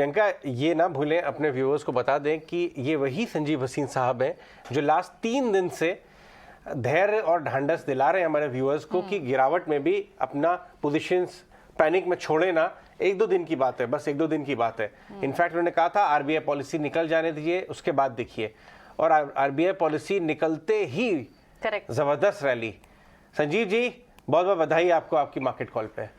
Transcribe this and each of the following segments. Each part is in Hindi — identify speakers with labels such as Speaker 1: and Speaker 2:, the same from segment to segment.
Speaker 1: प्रियंका, ये ना भूलें, अपने व्यूअर्स को बता दें कि ये वही संजीव हसीन साहब हैं जो लास्ट 3 दिन से धैर्य और ढांढस दिला रहे हैं हमारे व्यूअर्स को कि गिरावट में भी अपना पोजीशंस पैनिक में छोड़े ना। 1-2 दिन की बात है, बस 1-2 दिन की बात है। इनफैक्ट उन्होंने कहा था आरबीआई पॉलिसी निकल जाने दीजिए, उसके बाद देखिए। और आरबीआई पॉलिसी निकलते ही जबरदस्त रैली। संजीव जी, बहुत बहुत बधाई आपको आपकी मार्केट कॉल पे।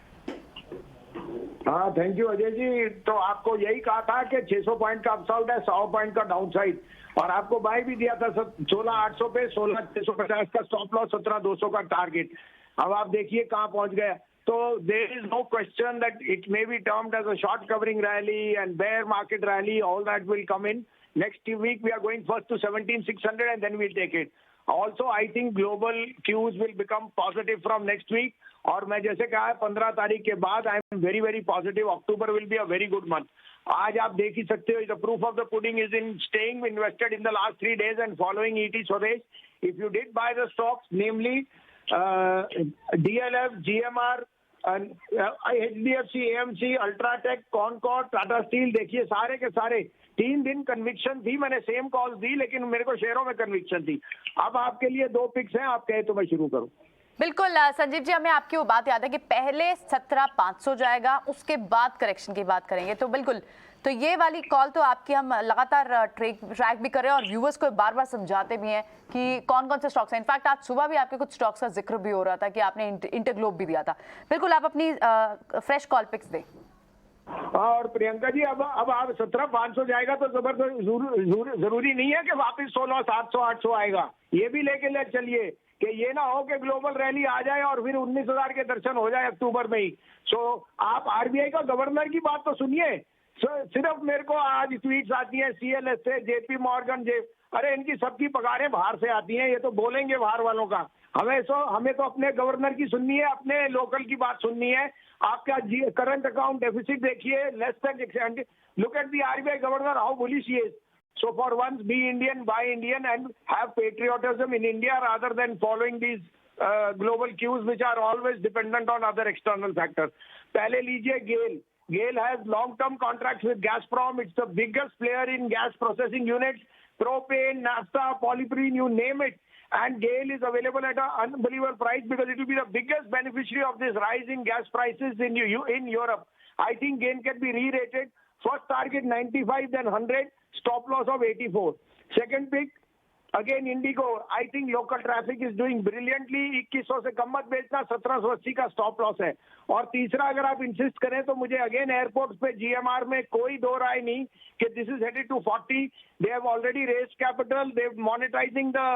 Speaker 2: हाँ, थैंक यू अजय जी। तो आपको यही कहा था कि 600 पॉइंट का अपसाइड है, 100 पॉइंट का डाउन साइड, और आपको बाय भी दिया था 16,800 पे, 16,650 का स्टॉप लॉस, 17,200 का टारगेट। अब आप देखिए कहाँ पहुंच गया। तो there is no question that it may be termed as a short covering rally and bear market rally, all that will come in next week. We are going first to 17,600 and then we'll take it. Also, I think global cues will become positive from next week. और मैं जैसे कहा है 15 तारीख के बाद I am very very positive. October will be a very good month. आज आप देख ही सकते हो, the proof of the pudding is in staying invested in the last 3 days and following ET Swadesh. If you did buy the stocks, namely DLF, GMR, HDFC, AMC, Ultratech, Concord, Tata Steel, देखिए सारे के सारे 3 दिन कन्विक्शन थी। मैंने सेम कॉल दी, लेकिन मेरे को शेयरों में कन्विक्शन थी। अब आपके लिए 2 पिक्स हैं, आप कहे तो मैं शुरू करूं।
Speaker 3: बिल्कुल संजीव जी, हमें आपकी वो बात याद है कि पहले 17,500 जाएगा, उसके बाद करेक्शन की बात करेंगे। तो बिल्कुल, तो ये वाली कॉल तो आपकी हम लगातार ट्रैक भी कर रहे हैं और व्यूअर्स को बार बार समझाते भी हैं कि कौन कौन से स्टॉक्स हैं। इनफैक्ट आज सुबह भी आपके कुछ स्टॉक्स का जिक्र भी हो रहा था कि आपने इंटरग्लोब भी दिया था। बिल्कुल, आप अपनी फ्रेश कॉल पिक्स दें।
Speaker 2: और प्रियंका जी, अब आप 17,500 जाएगा तो जबरदस्त जरूरी नहीं है कि वापस 16,700 800 आएगा। ये भी लेके चलिए कि ये ना हो कि ग्लोबल रैली आ जाए और फिर 19,000 के दर्शन हो जाए अक्टूबर में ही। सो आप आरबीआई का गवर्नर की बात तो सुनिए। सिर्फ मेरे को आज ट्वीट्स आती हैं CLS से, JP मॉर्गन, अरे इनकी सबकी पगारें बाहर से आती हैं, ये तो बोलेंगे बाहर वालों का। हमें तो अपने गवर्नर की सुननी है, अपने लोकल की बात सुननी है। आपका करंट अकाउंट डेफिसिट देखिए, less than, look at the RBI governor, how bullish he is. So for once, be Indian, buy Indian, and have patriotism in India rather than following these global cues which are always dependent on other external factors. पहले लीजिए GAIL. GAIL has long-term contracts with Gazprom. It's the biggest player in gas processing units, propane, naphtha, polyprene, you name it. And GAIL is available at an unbelievable price because it will be the biggest beneficiary of this rise in gas prices in Europe. I think GAIL can be re-rated. First target 95, then 100, stop loss of 84. Second pick, again Indigo. I think local traffic is doing brilliantly. 2100 से कम मत बेचना, 1780 का स्टॉप लॉस है। और तीसरा, अगर आप इंसिस्ट करें तो मुझे अगेन एयरपोर्ट्स पे GMR में कोई दो राय नहीं कि this is headed to 40. They have already raised capital. They're monetizing the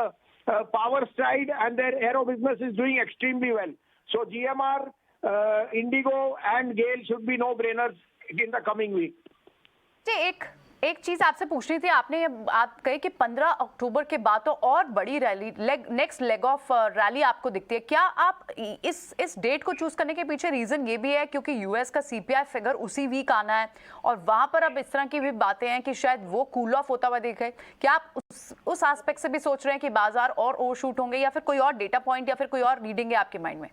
Speaker 2: power side and their aero business is doing extremely well. So GMR, Indigo and GAIL should be no-brainers in the coming week.
Speaker 3: एक चीज आपसे पूछनी थी। आपने आप कहे कि 15 अक्टूबर के बाद तो और बड़ी rally, next leg of rally आपको दिखती है। क्या आप इस डेट को चूज करने के पीछे रीजन ये भी है क्योंकि यूएस का CPI फिगर उसी वीक आना है और वहां पर अब इस तरह की भी बातें हैं कि शायद वो कूल ऑफ होता हुआ दिखे? क्या आप उस एस्पेक्ट से भी सोच रहे हैं कि बाजार और ओवरशूट होंगे, या फिर कोई और डेटा पॉइंट या फिर कोई और रीडिंग है आपके माइंड में?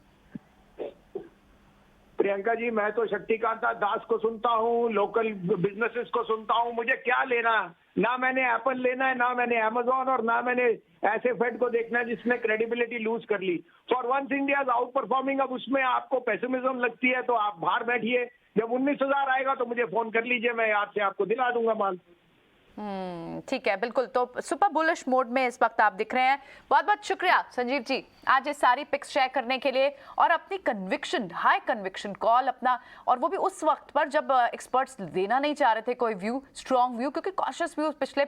Speaker 2: प्रियंका जी, मैं तो शक्तिकांता दास को सुनता हूँ, लोकल बिजनेसेस को सुनता हूँ। मुझे क्या लेना, ना मैंने एप्पल लेना है, ना मैंने अमेजोन, और ना मैंने ऐसे फेड को देखना है जिसने क्रेडिबिलिटी लूज कर ली। For once India is outperforming. अब उसमें आपको पेसिमिज्म लगती है तो आप बाहर बैठिए। जब 19,000 आएगा तो मुझे फोन कर लीजिए, मैं आपसे आपको दिला दूंगा माल।
Speaker 3: ठीक है, बिल्कुल। तो सुपर बुलिश मोड में इस वक्त आप दिख रहे हैं। बहुत बहुत शुक्रिया संजीव जी आज ये सारी पिक्स शेयर करने के लिए और अपनी कन्विक्शन, हाई कन्विक्शन कॉल अपना, और वो भी उस वक्त पर जब एक्सपर्ट्स देना नहीं चाह रहे थे कोई व्यू, स्ट्रॉन्ग व्यू, क्योंकि कॉशियस व्यू पिछले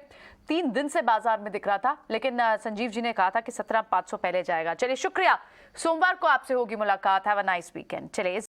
Speaker 3: 3 दिन से बाजार में दिख रहा था। लेकिन संजीव जी ने कहा था कि 17,500 पहले जाएगा। चलिए, शुक्रिया। सोमवार को आपसे होगी मुलाकात। Have a nice weekend. चलिए।